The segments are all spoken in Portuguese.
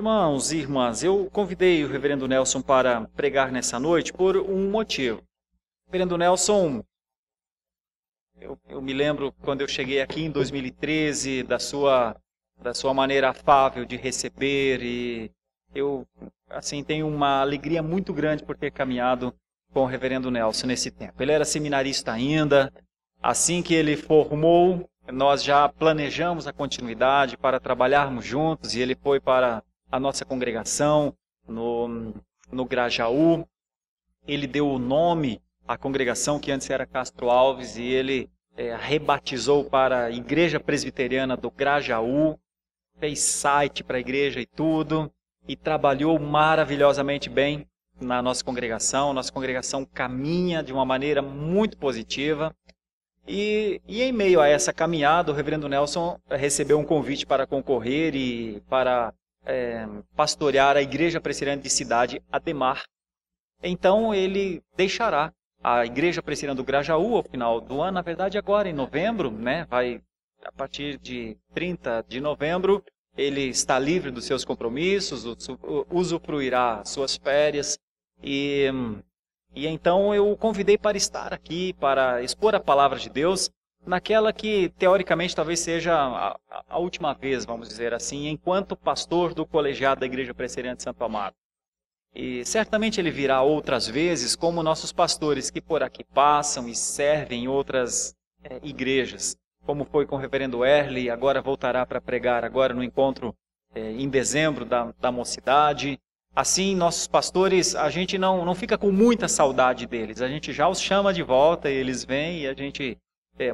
Irmãos e irmãs, eu convidei o reverendo Nelson para pregar nessa noite por um motivo. Reverendo Nelson, eu me lembro quando eu cheguei aqui em 2013, da sua maneira afável de receber, e eu tenho uma alegria muito grande por ter caminhado com o reverendo Nelson nesse tempo. Ele era seminarista ainda, assim que ele formou, nós já planejamos a continuidade para trabalharmos juntos, e ele foi para a nossa congregação no Grajaú. Ele deu o nome à congregação que antes era Castro Alves, e ele rebatizou para a Igreja Presbiteriana do Grajaú, fez site para a igreja e tudo, e trabalhou maravilhosamente bem na nossa congregação. Nossa congregação caminha de uma maneira muito positiva. E em meio a essa caminhada, o reverendo Nelson recebeu um convite para concorrer e para pastorear a Igreja Presbiteriana de Cidade Ademar. Então ele deixará a Igreja Presbiteriana do Grajaú ao final do ano, na verdade agora em novembro, né? A partir de 30 de novembro, ele está livre dos seus compromissos, usufruirá suas férias, e então eu o convidei para estar aqui, para expor a palavra de Deus, naquela que teoricamente talvez seja a última vez, vamos dizer assim, enquanto pastor do colegiado da Igreja Presbiteriana de Santo Amaro. E certamente ele virá outras vezes, como nossos pastores que por aqui passam e servem em outras igrejas, como foi com o reverendo Erle, agora voltará para pregar agora no encontro em dezembro da mocidade. Assim, nossos pastores, a gente não fica com muita saudade deles, a gente já os chama de volta e eles vêm e a gente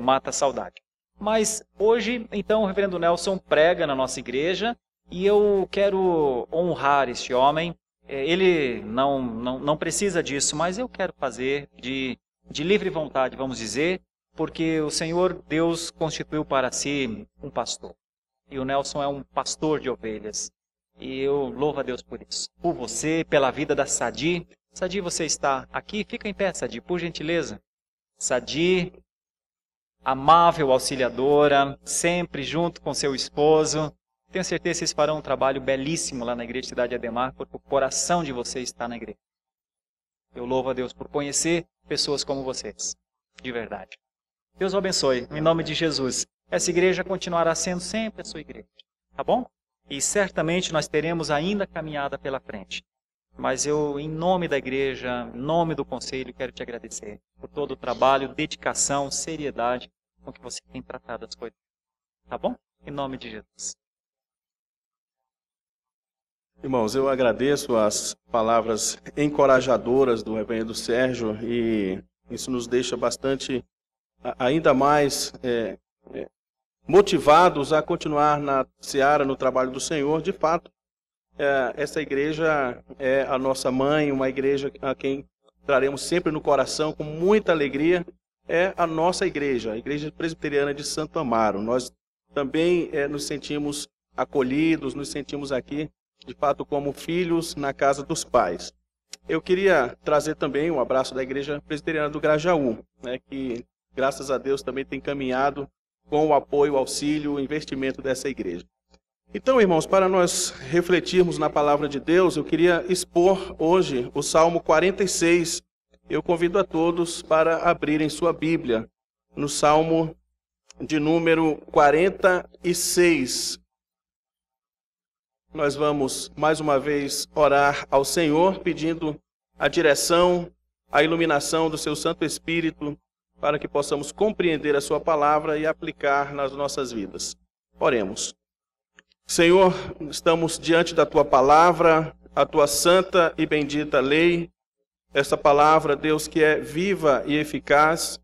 mata a saudade. Mas hoje, então, o reverendo Nelson prega na nossa igreja e eu quero honrar este homem. Ele não precisa disso, mas eu quero fazer de livre vontade, vamos dizer, porque o Senhor Deus constituiu para si um pastor. E o Nelson é um pastor de ovelhas. E eu louvo a Deus por isso. Por você, pela vida da Sadi. Sadi, você está aqui? Fica em pé, Sadi, por gentileza. Sadi, amável auxiliadora, sempre junto com seu esposo. Tenho certeza que vocês farão um trabalho belíssimo lá na Igreja Cidade Ademar, porque o coração de vocês está na igreja. Eu louvo a Deus por conhecer pessoas como vocês, de verdade. Deus o abençoe, em nome de Jesus. Essa igreja continuará sendo sempre a sua igreja, tá bom? E certamente nós teremos ainda caminhada pela frente. Mas eu, em nome da igreja, em nome do conselho, quero te agradecer por todo o trabalho, dedicação, seriedade com que você tem tratado as coisas. Tá bom? Em nome de Jesus. Irmãos, eu agradeço as palavras encorajadoras do reverendo Sérgio, e isso nos deixa bastante, ainda mais motivados a continuar na seara, no trabalho do Senhor. De fato, essa igreja é a nossa mãe, uma igreja a quem traremos sempre no coração com muita alegria. É a nossa igreja, a Igreja Presbiteriana de Santo Amaro. Nós também nos sentimos acolhidos, nos sentimos aqui, de fato, como filhos na casa dos pais. Eu queria trazer também um abraço da Igreja Presbiteriana do Grajaú, que, graças a Deus, também tem caminhado com o apoio, o auxílio, o investimento dessa igreja. Então, irmãos, para nós refletirmos na palavra de Deus, eu queria expor hoje o Salmo 46. Eu convido a todos para abrirem sua Bíblia no Salmo de número 46. Nós vamos, mais uma vez, orar ao Senhor, pedindo a direção, a iluminação do seu Santo Espírito, para que possamos compreender a sua palavra e aplicar nas nossas vidas. Oremos. Senhor, estamos diante da tua palavra, a tua santa e bendita lei, essa palavra, Deus, que é viva e eficaz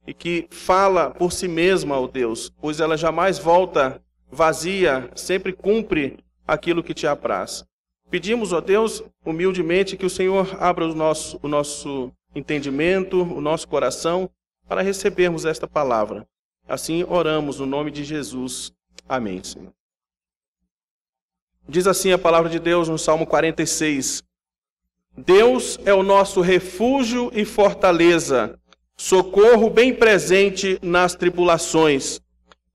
e que fala por si mesma, ó Deus, pois ela jamais volta vazia, sempre cumpre aquilo que te apraz. Pedimos, ó Deus, humildemente, que o Senhor abra o nosso entendimento, o nosso coração, para recebermos esta palavra. Assim oramos no nome de Jesus. Amém, Senhor. Diz assim a palavra de Deus no Salmo 46. Deus é o nosso refúgio e fortaleza, socorro bem presente nas tribulações.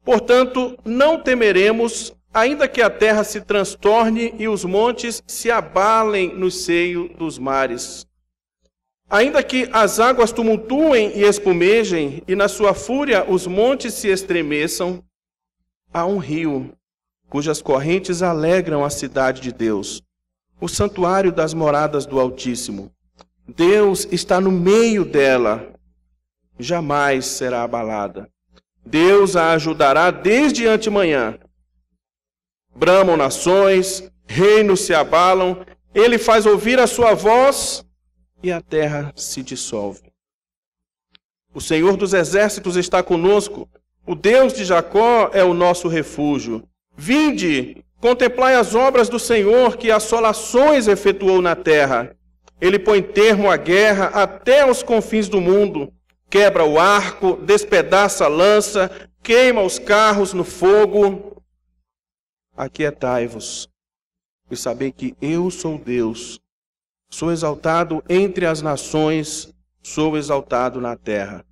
Portanto, não temeremos, ainda que a terra se transtorne e os montes se abalem no seio dos mares, ainda que as águas tumultuem e espumejem, e na sua fúria os montes se estremeçam, há um rio, cujas correntes alegram a cidade de Deus, o santuário das moradas do Altíssimo. Deus está no meio dela, jamais será abalada. Deus a ajudará desde antemanhã. Bramam nações, reinos se abalam, ele faz ouvir a sua voz e a terra se dissolve. O Senhor dos exércitos está conosco, o Deus de Jacó é o nosso refúgio. Vinde, contemplai as obras do Senhor, que assolações efetuou na terra. Ele põe termo à guerra até os confins do mundo, quebra o arco, despedaça a lança, queima os carros no fogo. Aquietai-vos e sabei que eu sou Deus. Sou exaltado entre as nações, sou exaltado na terra.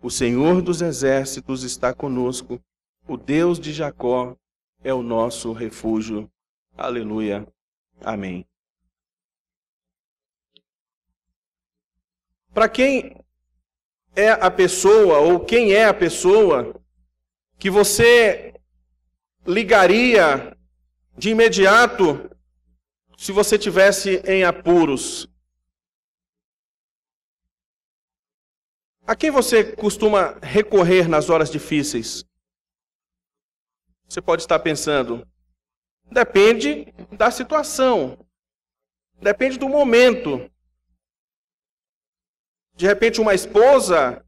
O Senhor dos exércitos está conosco, o Deus de Jacó é o nosso refúgio. Aleluia. Amém. Para quem é a pessoa, ou quem é a pessoa que você ligaria de imediato se você tivesse em apuros? A quem você costuma recorrer nas horas difíceis? Você pode estar pensando, depende da situação, depende do momento. De repente, uma esposa,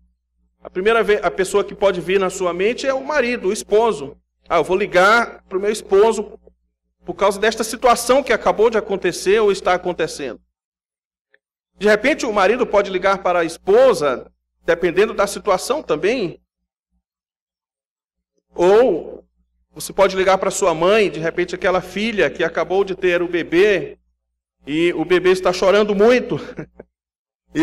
a pessoa que pode vir na sua mente é o marido, o esposo. Eu vou ligar para o meu esposo por causa desta situação que acabou de acontecer ou está acontecendo. De repente, o marido pode ligar para a esposa, dependendo da situação também. Ou você pode ligar para sua mãe, de repente aquela filha que acabou de ter o bebê e o bebê está chorando muito. E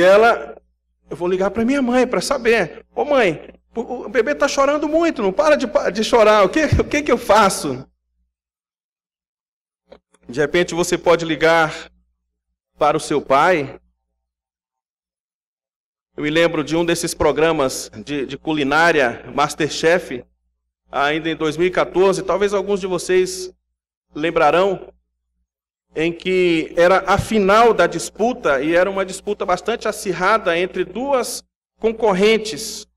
eu vou ligar para minha mãe para saber. Ô mãe, o bebê está chorando muito, não para de chorar, o que eu faço? De repente você pode ligar para o seu pai. Eu me lembro de um desses programas de culinária, MasterChef, ainda em 2014, talvez alguns de vocês lembrarão, em que era a final da disputa, e era uma disputa bastante acirrada entre duas concorrentes,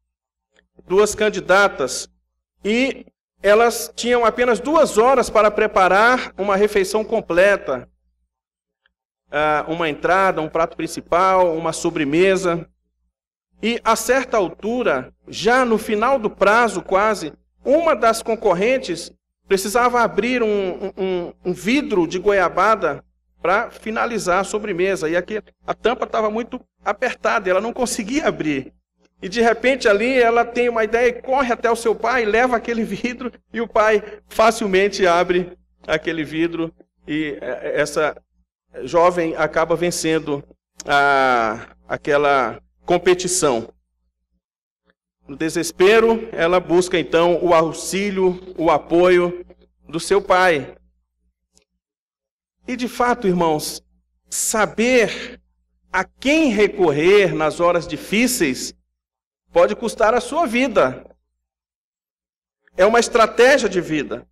duas candidatas, e elas tinham apenas 2 horas para preparar uma refeição completa, uma entrada, um prato principal, uma sobremesa. E a certa altura, já no final do prazo quase, uma das concorrentes precisava abrir um vidro de goiabada para finalizar a sobremesa. E aqui a tampa estava muito apertada, ela não conseguia abrir. E de repente ali ela tem uma ideia e corre até o seu pai, leva aquele vidro e o pai facilmente abre aquele vidro e essa jovem acaba vencendo aquela competição. No desespero, ela busca então o auxílio, o apoio do seu pai. E de fato, irmãos, saber a quem recorrer nas horas difíceis pode custar a sua vida. É uma estratégia de vida.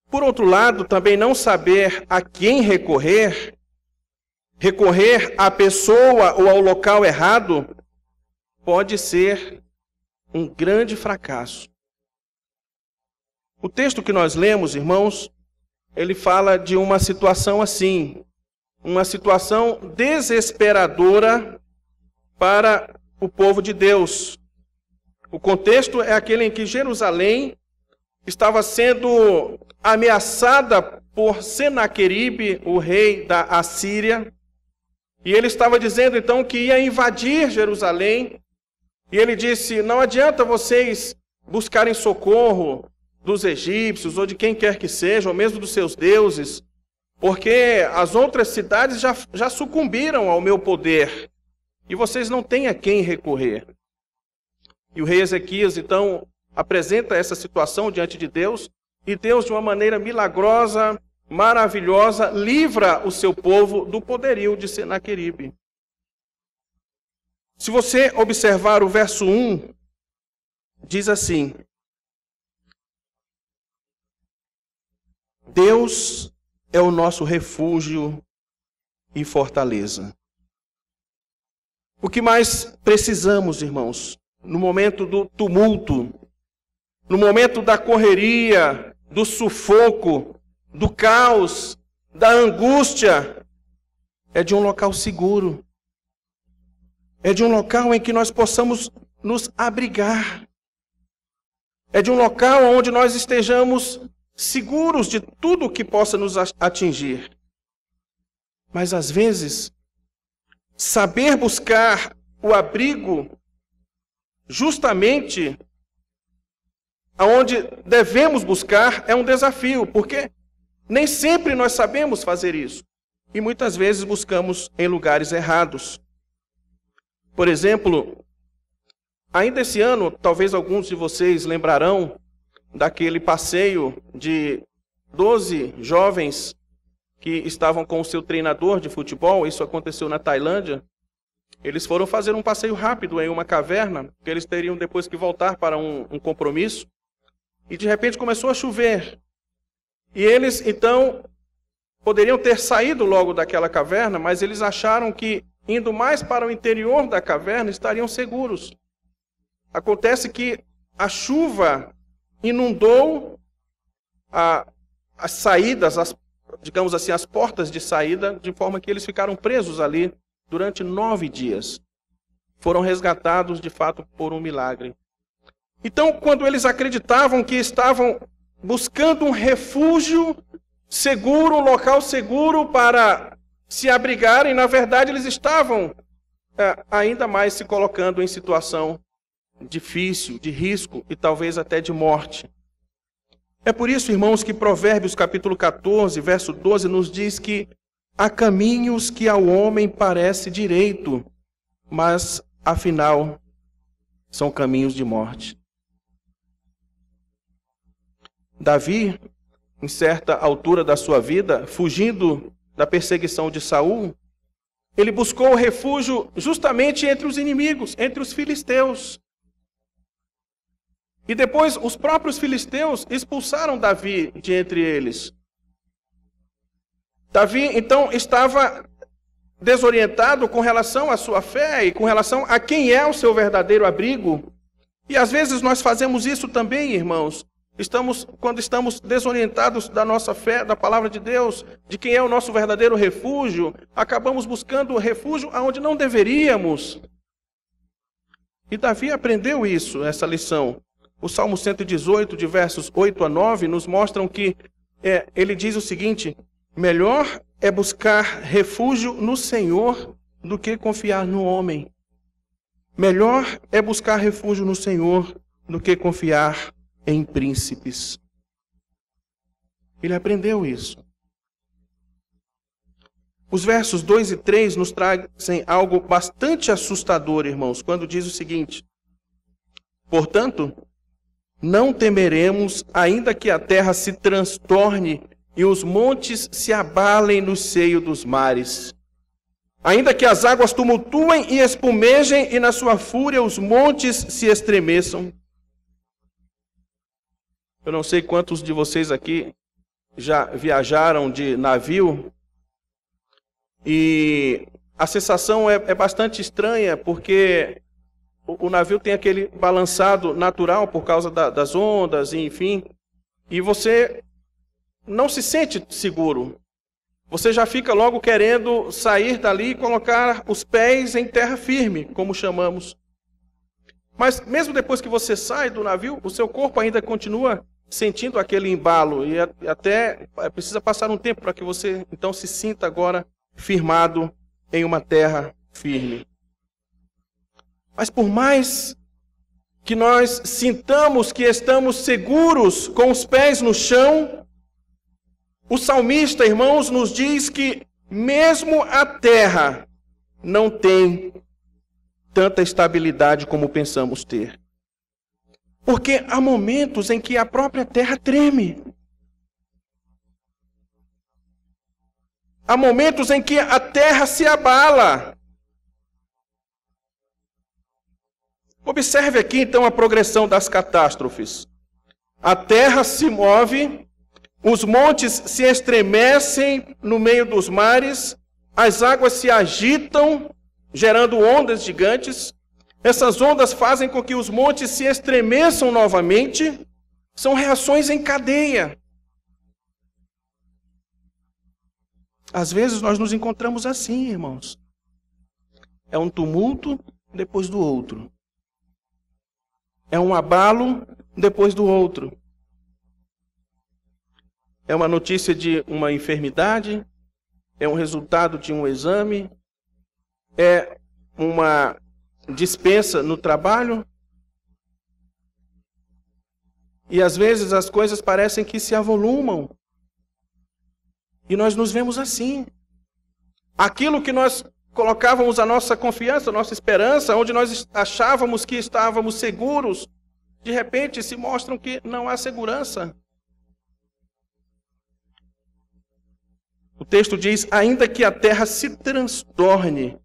Por outro lado, também não saber a quem recorrer à pessoa ou ao local errado, pode ser um grande fracasso. O texto que nós lemos, irmãos, ele fala de uma situação assim, uma situação desesperadora para o povo de Deus. O contexto é aquele em que Jerusalém estava sendo ameaçada por Senaqueribe, o rei da Assíria, e ele estava dizendo então que ia invadir Jerusalém. E ele disse, não adianta vocês buscarem socorro dos egípcios, ou de quem quer que seja, ou mesmo dos seus deuses, porque as outras cidades já sucumbiram ao meu poder, e vocês não têm a quem recorrer. E o rei Ezequias, então, apresenta essa situação diante de Deus, E Deus, de uma maneira milagrosa, maravilhosa, livra o seu povo do poderio de Senaqueribe. Se você observar o verso 1, diz assim: Deus é o nosso refúgio e fortaleza. O que mais precisamos, irmãos, no momento do tumulto, no momento da correria, do sufoco, do caos, da angústia, é de um local seguro. É de um local em que nós possamos nos abrigar. É de um local onde nós estejamos seguros de tudo que possa nos atingir. Mas às vezes, saber buscar o abrigo justamente aonde devemos buscar é um desafio, porque nem sempre nós sabemos fazer isso. E muitas vezes buscamos em lugares errados. Por exemplo, ainda esse ano, talvez alguns de vocês lembrarão daquele passeio de 12 jovens que estavam com o seu treinador de futebol. Isso aconteceu na Tailândia. Eles foram fazer um passeio rápido em uma caverna, porque eles teriam depois que voltar para um compromisso. E de repente começou a chover. E eles, então, poderiam ter saído logo daquela caverna, mas eles acharam que, indo mais para o interior da caverna, estariam seguros. Acontece que a chuva inundou as saídas, digamos assim, as portas de saída, de forma que eles ficaram presos ali durante 9 dias. Foram resgatados, de fato, por um milagre. Então, quando eles acreditavam que estavam buscando um refúgio seguro, um local seguro para se abrigarem, na verdade eles estavam ainda mais se colocando em situação difícil, de risco e talvez até de morte. É por isso, irmãos, que Provérbios capítulo 14, verso 12, nos diz que há caminhos que ao homem parece direito, mas afinal são caminhos de morte. Davi, em certa altura da sua vida, fugindo da perseguição de Saul, ele buscou refúgio justamente entre os inimigos, entre os filisteus. E depois os próprios filisteus expulsaram Davi de entre eles. Davi, então, estava desorientado com relação à sua fé e com relação a quem é o seu verdadeiro abrigo. E às vezes nós fazemos isso também, irmãos. Quando estamos desorientados da nossa fé, da palavra de Deus, de quem é o nosso verdadeiro refúgio, acabamos buscando refúgio aonde não deveríamos. E Davi aprendeu isso, essa lição. O Salmo 118, de versos 8 a 9, nos mostram que ele diz o seguinte: melhor é buscar refúgio no Senhor do que confiar no homem. Melhor é buscar refúgio no Senhor do que confiar em príncipes. Ele aprendeu isso. Os versos 2 e 3 nos trazem algo bastante assustador, irmãos, quando diz o seguinte: portanto, não temeremos, ainda que a terra se transtorne e os montes se abalem no seio dos mares. Ainda que as águas tumultuem e espumejem e na sua fúria os montes se estremeçam. Eu não sei quantos de vocês aqui já viajaram de navio e a sensação é bastante estranha, porque o navio tem aquele balançado natural por causa das ondas, enfim, e você não se sente seguro. Você já fica logo querendo sair dali e colocar os pés em terra firme, como chamamos. Mas mesmo depois que você sai do navio, o seu corpo ainda continua sentindo aquele embalo e até precisa passar um tempo para que você então se sinta agora firmado em uma terra firme. Mas por mais que nós sintamos que estamos seguros com os pés no chão, o salmista, irmãos, nos diz que mesmo a terra não tem tanta estabilidade como pensamos ter. Porque há momentos em que a própria terra treme. há momentos em que a terra se abala. Observe aqui então a progressão das catástrofes. A terra se move, os montes se estremecem no meio dos mares, as águas se agitam, gerando ondas gigantes. Essas ondas fazem com que os montes se estremeçam novamente. São reações em cadeia. Às vezes nós nos encontramos assim, irmãos. É um tumulto depois do outro. É um abalo depois do outro. É uma notícia de uma enfermidade, é um resultado de um exame, é uma dispensa no trabalho. E às vezes as coisas parecem que se avolumam. E nós nos vemos assim. Aquilo que nós colocávamos a nossa confiança, a nossa esperança, onde nós achávamos que estávamos seguros, de repente se mostram que não há segurança. O texto diz, ainda que a terra se transtorne.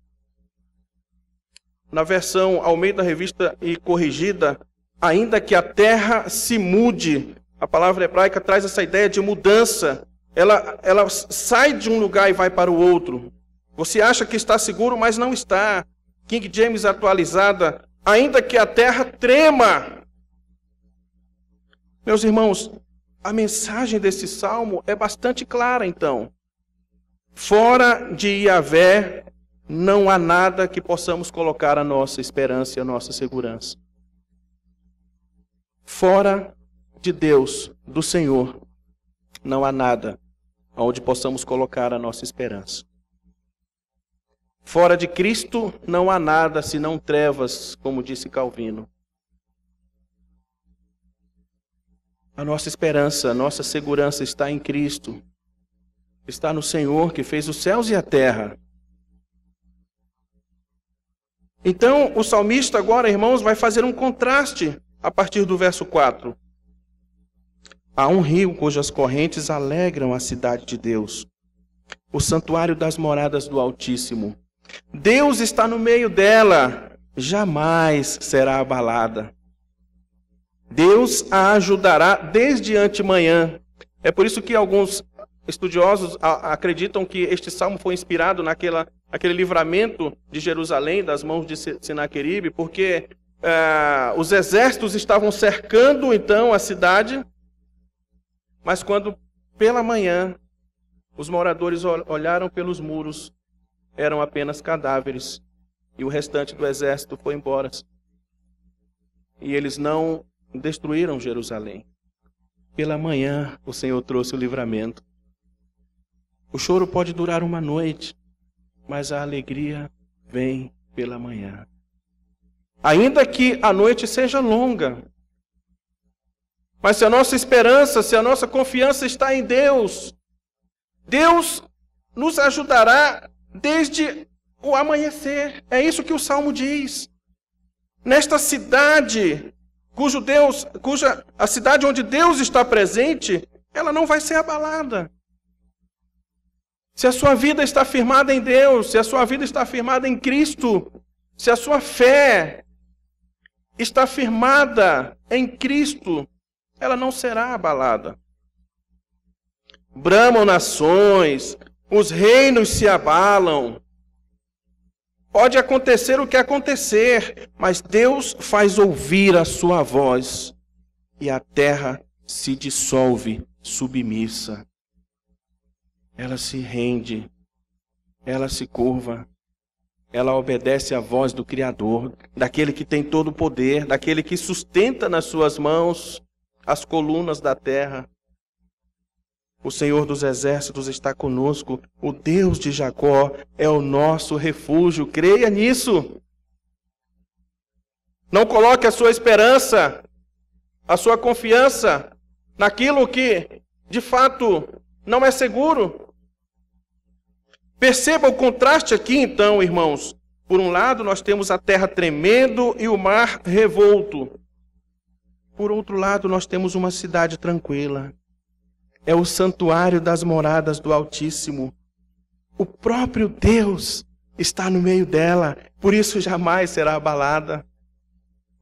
Na versão Almeida Revista e Corrigida, ainda que a terra se mude. A palavra hebraica traz essa ideia de mudança. Ela sai de um lugar e vai para o outro. Você acha que está seguro, mas não está. King James atualizada, ainda que a terra trema. Meus irmãos, a mensagem desse salmo é bastante clara, então. Fora de Yahvé, não há nada que possamos colocar a nossa esperança e a nossa segurança. Fora de Deus, do Senhor, não há nada onde possamos colocar a nossa esperança. Fora de Cristo, não há nada senão trevas, como disse Calvino. A nossa esperança, a nossa segurança está em Cristo. Está no Senhor que fez os céus e a terra. Então, o salmista agora, irmãos, vai fazer um contraste a partir do verso 4. Há um rio cujas correntes alegram a cidade de Deus, o santuário das moradas do Altíssimo. Deus está no meio dela, jamais será abalada. Deus a ajudará desde antemanhã. É por isso que alguns estudiosos acreditam que este salmo foi inspirado naquele livramento de Jerusalém das mãos de Senaqueribe, porque os exércitos estavam cercando então a cidade, mas quando pela manhã os moradores olharam pelos muros, eram apenas cadáveres, e o restante do exército foi embora. E eles não destruíram Jerusalém. Pela manhã o Senhor trouxe o livramento. O choro pode durar uma noite, mas a alegria vem pela manhã. Ainda que a noite seja longa, mas se a nossa esperança, se a nossa confiança está em Deus, Deus nos ajudará desde o amanhecer. É isso que o Salmo diz. Nesta cidade, a cidade onde Deus está presente, ela não vai ser abalada. Se a sua vida está firmada em Deus, se a sua vida está firmada em Cristo, se a sua fé está firmada em Cristo, ela não será abalada. Bramam nações, os reinos se abalam. Pode acontecer o que acontecer, mas Deus faz ouvir a sua voz e a terra se dissolve submissa. Ela se rende, ela se curva, ela obedece à voz do Criador, daquele que tem todo o poder, daquele que sustenta nas suas mãos as colunas da terra. O Senhor dos Exércitos está conosco, o Deus de Jacó é o nosso refúgio. Creia nisso. Não coloque a sua esperança, a sua confiança naquilo que, de fato, não é seguro. Perceba o contraste aqui, então, irmãos. Por um lado, nós temos a terra tremendo e o mar revolto. Por outro lado, nós temos uma cidade tranquila. É o santuário das moradas do Altíssimo. O próprio Deus está no meio dela, por isso jamais será abalada.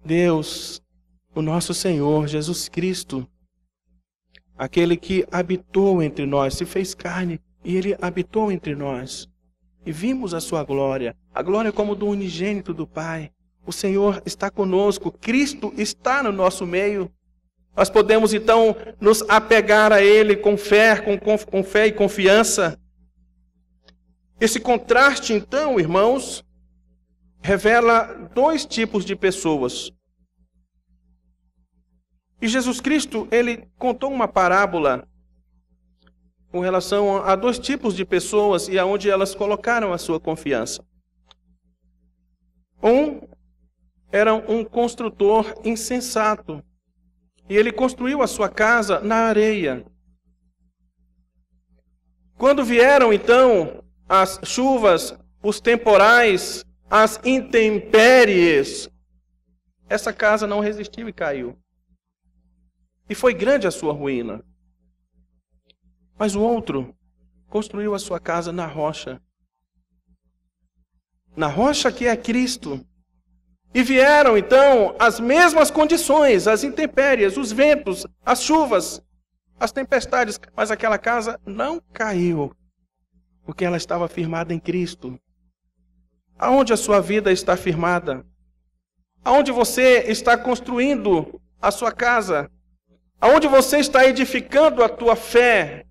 Deus, o nosso Senhor Jesus Cristo, aquele que habitou entre nós, se fez carne e Ele habitou entre nós. E vimos a sua glória, a glória como do unigênito do Pai. O Senhor está conosco, Cristo está no nosso meio. Nós podemos então nos apegar a Ele com fé e confiança. Esse contraste então, irmãos, revela dois tipos de pessoas. E Jesus Cristo, Ele contou uma parábola com relação a dois tipos de pessoas e aonde elas colocaram a sua confiança. Um era um construtor insensato. E ele construiu a sua casa na areia. Quando vieram, então, as chuvas, os temporais, as intempéries, essa casa não resistiu e caiu. E foi grande a sua ruína. Mas o outro construiu a sua casa na rocha. Na rocha que é Cristo. E vieram, então, as mesmas condições, as intempéries, os ventos, as chuvas, as tempestades. Mas aquela casa não caiu, porque ela estava firmada em Cristo. Aonde a sua vida está firmada? Aonde você está construindo a sua casa? Aonde você está edificando a tua fé?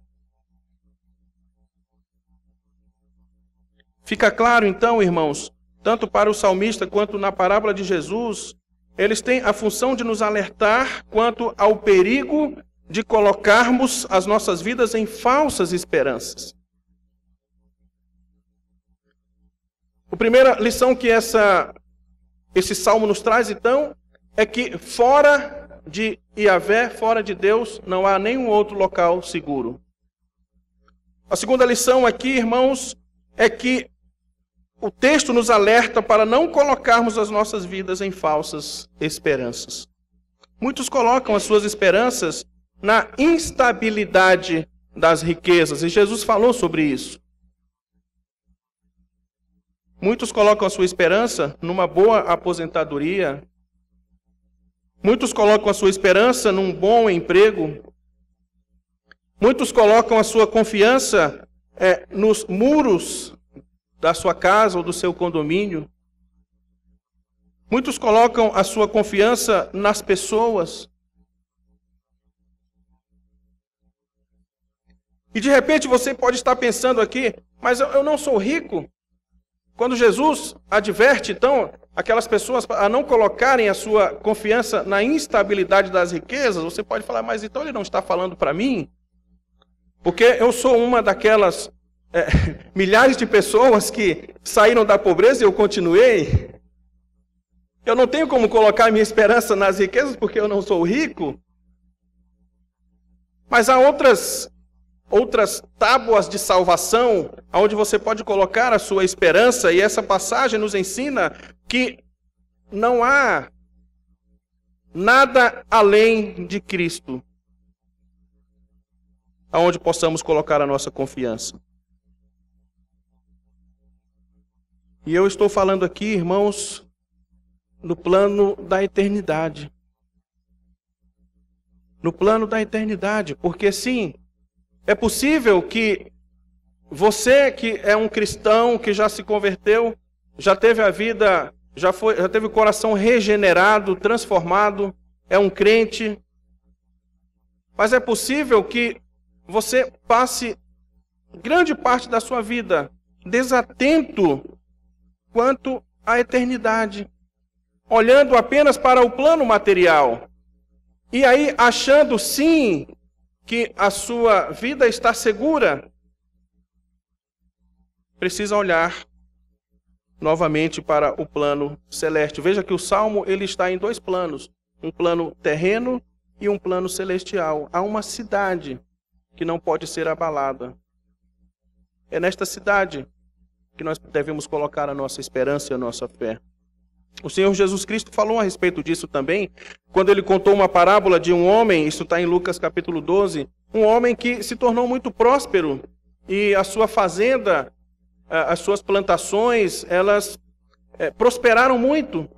Fica claro, então, irmãos, tanto para o salmista quanto na parábola de Jesus, eles têm a função de nos alertar quanto ao perigo de colocarmos as nossas vidas em falsas esperanças. A primeira lição que esse salmo nos traz, então, é que fora de Yahvé, fora de Deus, não há nenhum outro local seguro. A segunda lição aqui, irmãos, é que o texto nos alerta para não colocarmos as nossas vidas em falsas esperanças. Muitos colocam as suas esperanças na instabilidade das riquezas, e Jesus falou sobre isso. Muitos colocam a sua esperança numa boa aposentadoria. Muitos colocam a sua esperança num bom emprego. Muitos colocam a sua confiança nos muros da sua casa ou do seu condomínio. Muitos colocam a sua confiança nas pessoas. E de repente você pode estar pensando aqui, mas eu não sou rico. Quando Jesus adverte, então, aquelas pessoas a não colocarem a sua confiança na instabilidade das riquezas, você pode falar, mas então ele não está falando para mim? Porque eu sou uma daquelas milhares de pessoas que saíram da pobreza e eu continuei. Eu não tenho como colocar minha esperança nas riquezas porque eu não sou rico. Mas há outras tábuas de salvação onde você pode colocar a sua esperança, e essa passagem nos ensina que não há nada além de Cristo aonde possamos colocar a nossa confiança. E eu estou falando aqui, irmãos, no plano da eternidade. No plano da eternidade, porque sim, é possível que você que é um cristão, que já se converteu, já teve a vida, já teve o coração regenerado, transformado, é um crente, mas é possível que você passe grande parte da sua vida desatento quanto à eternidade, olhando apenas para o plano material, e aí achando sim que a sua vida está segura, precisa olhar novamente para o plano celeste. Veja que o Salmo ele está em dois planos, um plano terreno e um plano celestial. Há uma cidade que não pode ser abalada. É nesta cidade que nós devemos colocar a nossa esperança e a nossa fé. O Senhor Jesus Cristo falou a respeito disso também, quando ele contou uma parábola de um homem, isso está em Lucas capítulo 12, um homem que se tornou muito próspero e a sua fazenda as suas plantações, elas prosperaram muito.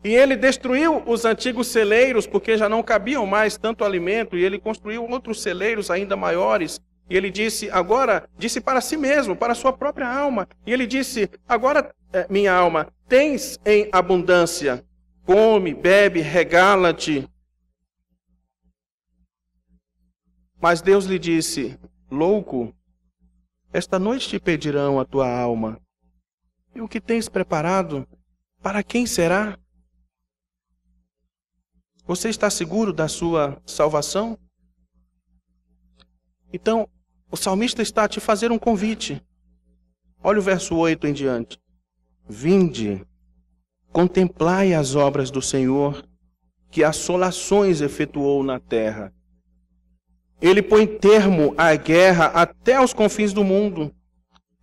E ele destruiu os antigos celeiros, porque já não cabiam mais tanto alimento, e ele construiu outros celeiros ainda maiores. E ele disse para si mesmo, para a sua própria alma. E ele disse, agora, minha alma, tens em abundância, come, bebe, regala-te. Mas Deus lhe disse, louco, esta noite te pedirão a tua alma. E o que tens preparado, para quem será? Você está seguro da sua salvação? Então, o salmista está a te fazer um convite. Olha o verso 8 em diante. Vinde, contemplai as obras do Senhor, que assolações efetuou na terra. Ele põe termo à guerra até aos confins do mundo.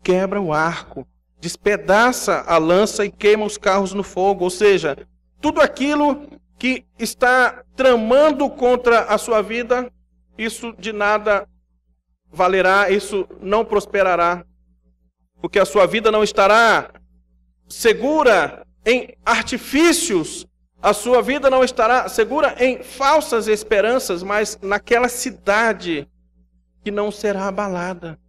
Quebra o arco, despedaça a lança e queima os carros no fogo. Ou seja, tudo aquilo que está tramando contra a sua vida, isso de nada valerá, isso não prosperará, porque a sua vida não estará segura em artifícios, a sua vida não estará segura em falsas esperanças, mas naquela cidade que não será abalada.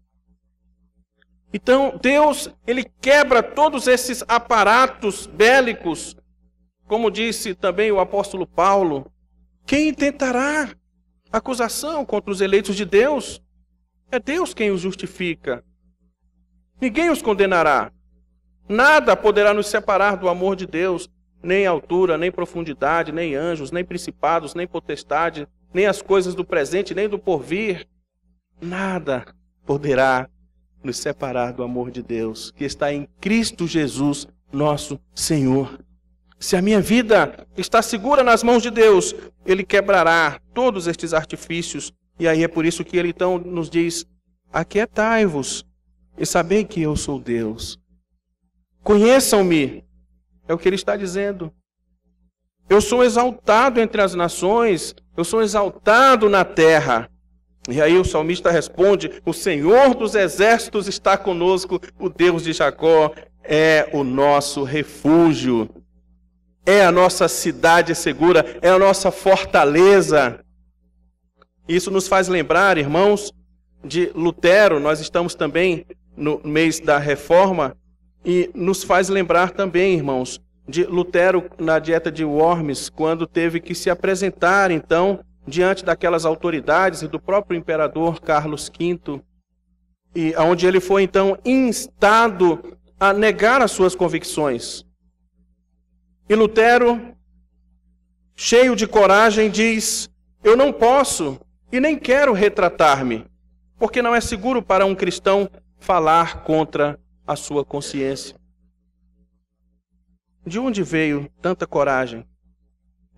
Então, Deus, ele quebra todos esses aparatos bélicos. Como disse também o apóstolo Paulo, quem intentará acusação contra os eleitos de Deus? É Deus quem os justifica. Ninguém os condenará. Nada poderá nos separar do amor de Deus, nem altura, nem profundidade, nem anjos, nem principados, nem potestade, nem as coisas do presente, nem do porvir. Nada poderá nos separar do amor de Deus, que está em Cristo Jesus, nosso Senhor. Se a minha vida está segura nas mãos de Deus, Ele quebrará todos estes artifícios. E aí é por isso que Ele então nos diz, aquietai-vos e sabei que eu sou Deus. Conheçam-me, é o que Ele está dizendo. Eu sou exaltado entre as nações, eu sou exaltado na terra. E aí o salmista responde, o Senhor dos exércitos está conosco, o Deus de Jacó é o nosso refúgio. É a nossa cidade segura, é a nossa fortaleza. Isso nos faz lembrar, irmãos, de Lutero. Nós estamos também no mês da Reforma e nos faz lembrar também, irmãos, de Lutero na Dieta de Worms, quando teve que se apresentar, então, diante daquelas autoridades e do próprio imperador Carlos V, e onde ele foi, então, instado a negar as suas convicções. E Lutero, cheio de coragem, diz, eu não posso e nem quero retratar-me, porque não é seguro para um cristão falar contra a sua consciência. De onde veio tanta coragem?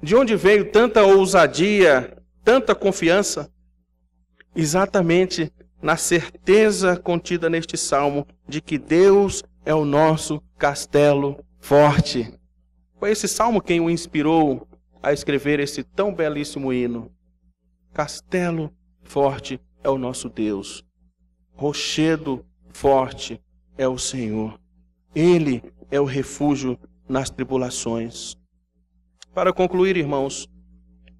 De onde veio tanta ousadia, tanta confiança? Exatamente na certeza contida neste salmo de que Deus é o nosso castelo forte. Foi esse salmo quem o inspirou a escrever esse tão belíssimo hino. Castelo forte é o nosso Deus. Rochedo forte é o Senhor. Ele é o refúgio nas tribulações. Para concluir, irmãos,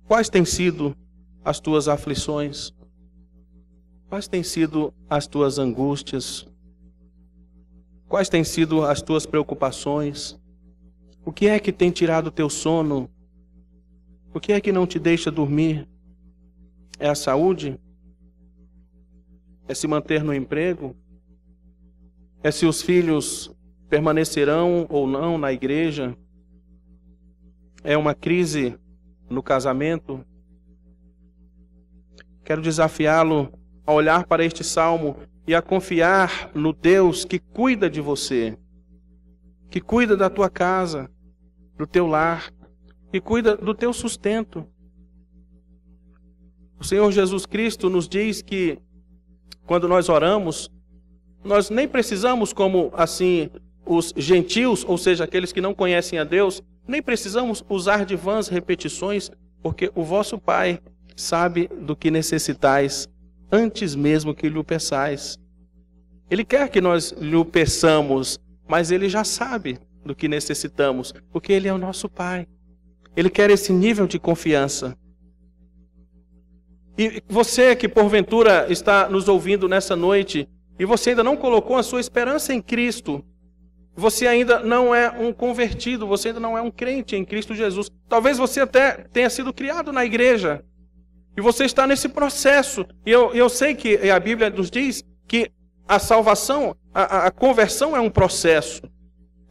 quais têm sido as tuas aflições? Quais têm sido as tuas angústias? Quais têm sido as tuas preocupações? O que é que tem tirado o teu sono? O que é que não te deixa dormir? É a saúde? É se manter no emprego? É se os filhos permanecerão ou não na igreja? É uma crise no casamento? Quero desafiá-lo a olhar para este salmo e a confiar no Deus que cuida de você, que cuida da tua casa, do teu lar, que cuida do teu sustento. O Senhor Jesus Cristo nos diz que quando nós oramos, nós nem precisamos, como assim os gentios, ou seja, aqueles que não conhecem a Deus, nem precisamos usar de vãs repetições, porque o vosso Pai sabe do que necessitais, antes mesmo que lhe o peçais. Ele quer que nós lhe peçamos, mas Ele já sabe do que necessitamos, porque Ele é o nosso Pai. Ele quer esse nível de confiança. E você que porventura está nos ouvindo nessa noite, e você ainda não colocou a sua esperança em Cristo, você ainda não é um convertido, você ainda não é um crente em Cristo Jesus. Talvez você até tenha sido criado na igreja, e você está nesse processo. E eu sei que a Bíblia nos diz que a salvação, a conversão é um processo.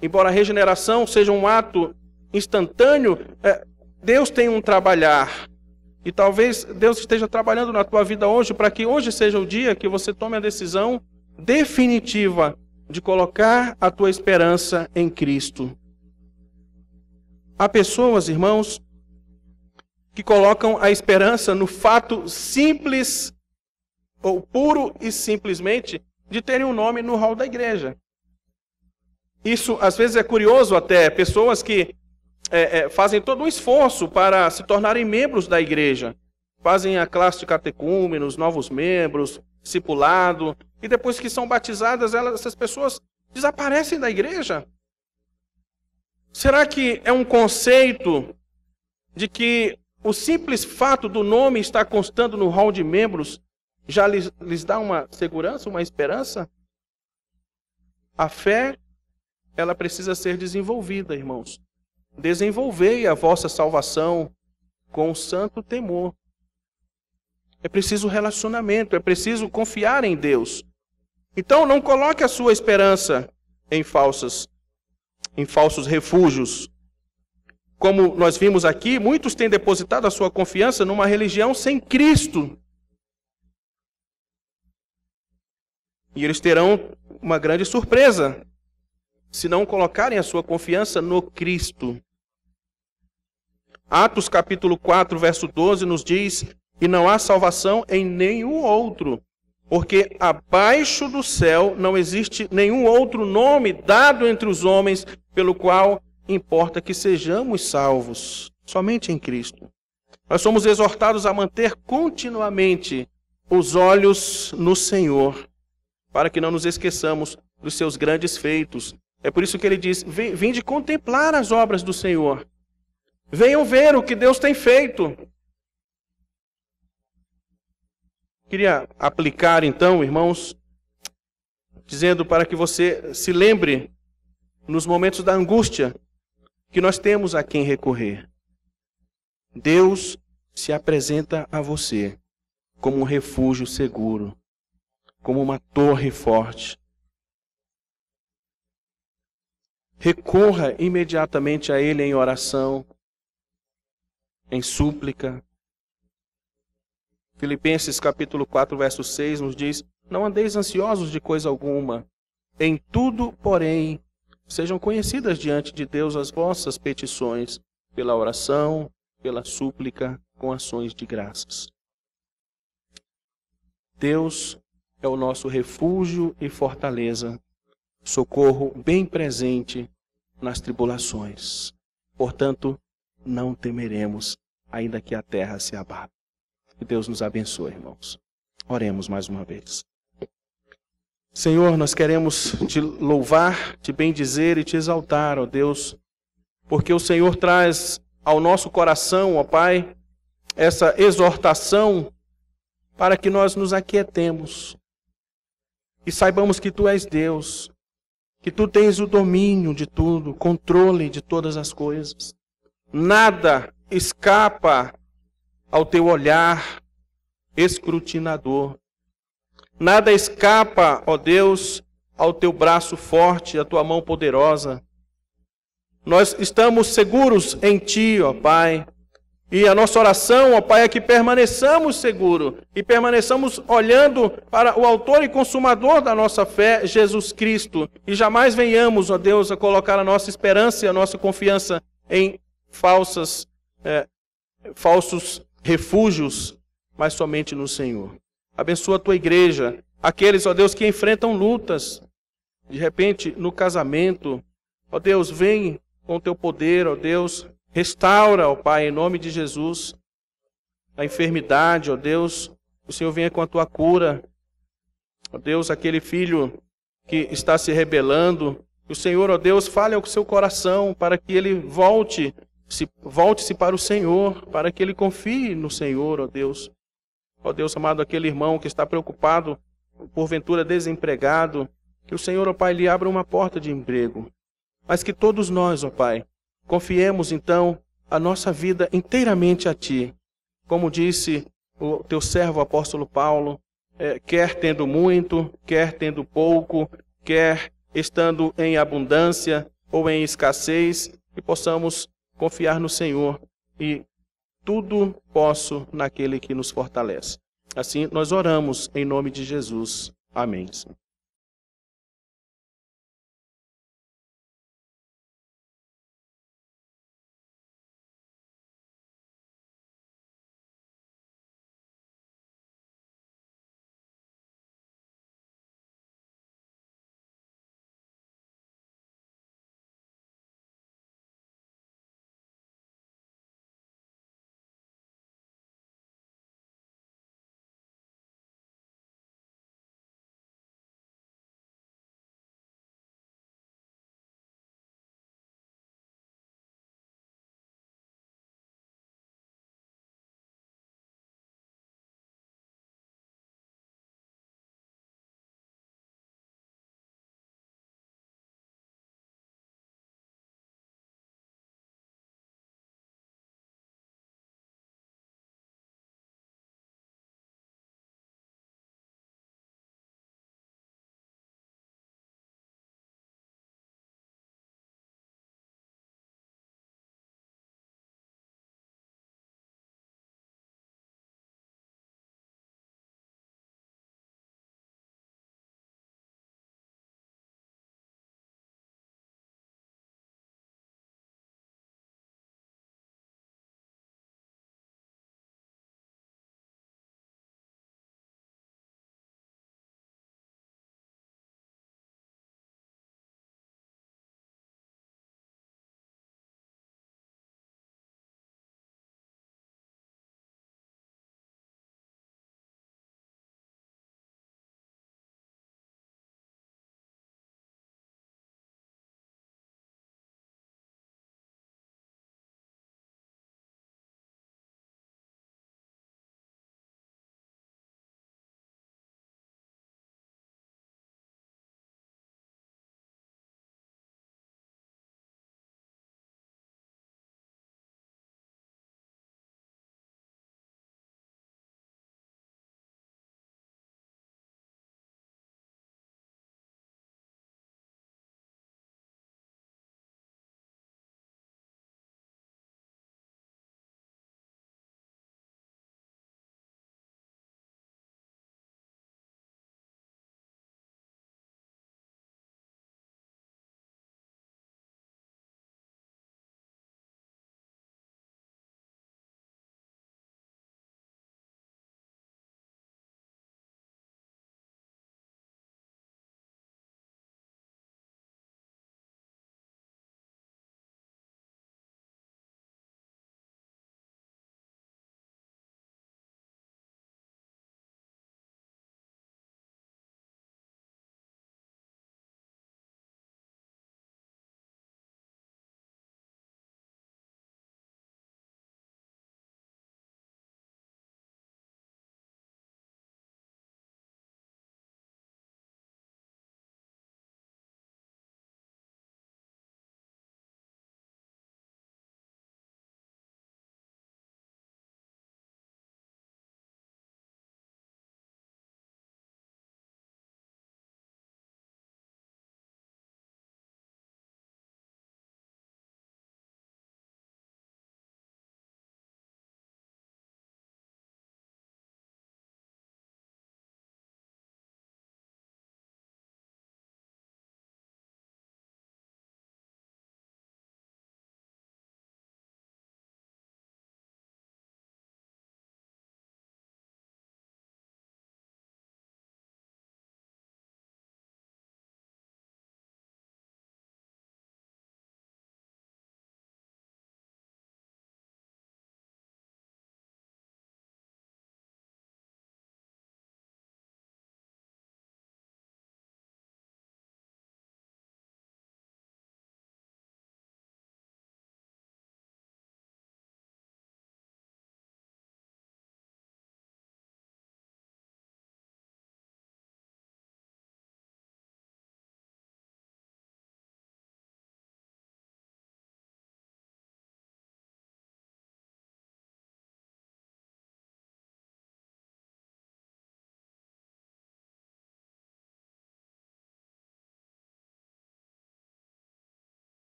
Embora a regeneração seja um ato instantâneo, Deus tem um trabalhar. E talvez Deus esteja trabalhando na tua vida hoje, para que hoje seja o dia que você tome a decisão definitiva de colocar a tua esperança em Cristo. Há pessoas, irmãos, que colocam a esperança no fato simples, ou puro e simplesmente, de terem um nome no hall da igreja. Isso, às vezes, é curioso até. Pessoas que fazem todo um esforço para se tornarem membros da igreja. Fazem a classe de catecúmenos, novos membros, discipulado, e depois que são batizadas, essas pessoas desaparecem da igreja. Será que é um conceito de que o simples fato do nome estar constando no hall de membros já lhes dá uma segurança, uma esperança? A fé, ela precisa ser desenvolvida, irmãos. Desenvolvei a vossa salvação com santo temor. É preciso relacionamento, é preciso confiar em Deus. Então não coloque a sua esperança em falsos refúgios. Como nós vimos aqui, muitos têm depositado a sua confiança numa religião sem Cristo. E eles terão uma grande surpresa se não colocarem a sua confiança no Cristo. Atos capítulo 4, verso 12 nos diz: e não há salvação em nenhum outro, porque abaixo do céu não existe nenhum outro nome dado entre os homens pelo qual importa que sejamos salvos, somente em Cristo. Nós somos exortados a manter continuamente os olhos no Senhor, para que não nos esqueçamos dos seus grandes feitos. É por isso que ele diz: vinde contemplar as obras do Senhor. Venham ver o que Deus tem feito. Queria aplicar então, irmãos, dizendo para que você se lembre, nos momentos da angústia, que nós temos a quem recorrer. Deus se apresenta a você como um refúgio seguro, como uma torre forte. Recorra imediatamente a Ele em oração, em súplica. Filipenses capítulo 4, verso 6 nos diz: não andeis ansiosos de coisa alguma, em tudo, porém, sejam conhecidas diante de Deus as vossas petições, pela oração, pela súplica, com ações de graças. Deus é o nosso refúgio e fortaleza, socorro bem presente nas tribulações. Portanto, não temeremos, ainda que a terra se abata. Que Deus nos abençoe, irmãos. Oremos mais uma vez. Senhor, nós queremos te louvar, te bendizer e te exaltar, ó Deus, porque o Senhor traz ao nosso coração, ó Pai, essa exortação para que nós nos aquietemos e saibamos que Tu és Deus, que Tu tens o domínio de tudo, controle de todas as coisas. Nada escapa ao Teu olhar escrutinador. Nada escapa, ó Deus, ao Teu braço forte, à Tua mão poderosa. Nós estamos seguros em Ti, ó Pai. E a nossa oração, ó Pai, é que permaneçamos seguros e permaneçamos olhando para o autor e consumador da nossa fé, Jesus Cristo. E jamais venhamos, ó Deus, a colocar a nossa esperança e a nossa confiança em falsos refúgios, mas somente no Senhor. Abençoa a Tua igreja, aqueles, ó Deus, que enfrentam lutas, de repente no casamento. Ó Deus, vem com o Teu poder, ó Deus, restaura, ó Pai, em nome de Jesus, a enfermidade, ó Deus, o Senhor venha com a Tua cura. Ó Deus, aquele filho que está se rebelando, que o Senhor, ó Deus, fale ao seu coração para que ele volte-se para o Senhor, para que ele confie no Senhor, ó Deus. Ó Deus amado, aquele irmão que está preocupado, porventura desempregado, que o Senhor, ó Pai, lhe abra uma porta de emprego. Mas que todos nós, ó Pai, confiemos então a nossa vida inteiramente a Ti. Como disse o Teu servo o apóstolo Paulo, quer tendo muito, quer tendo pouco, quer estando em abundância ou em escassez, que possamos confiar no Senhor e tudo posso naquele que nos fortalece. Assim nós oramos em nome de Jesus. Amém.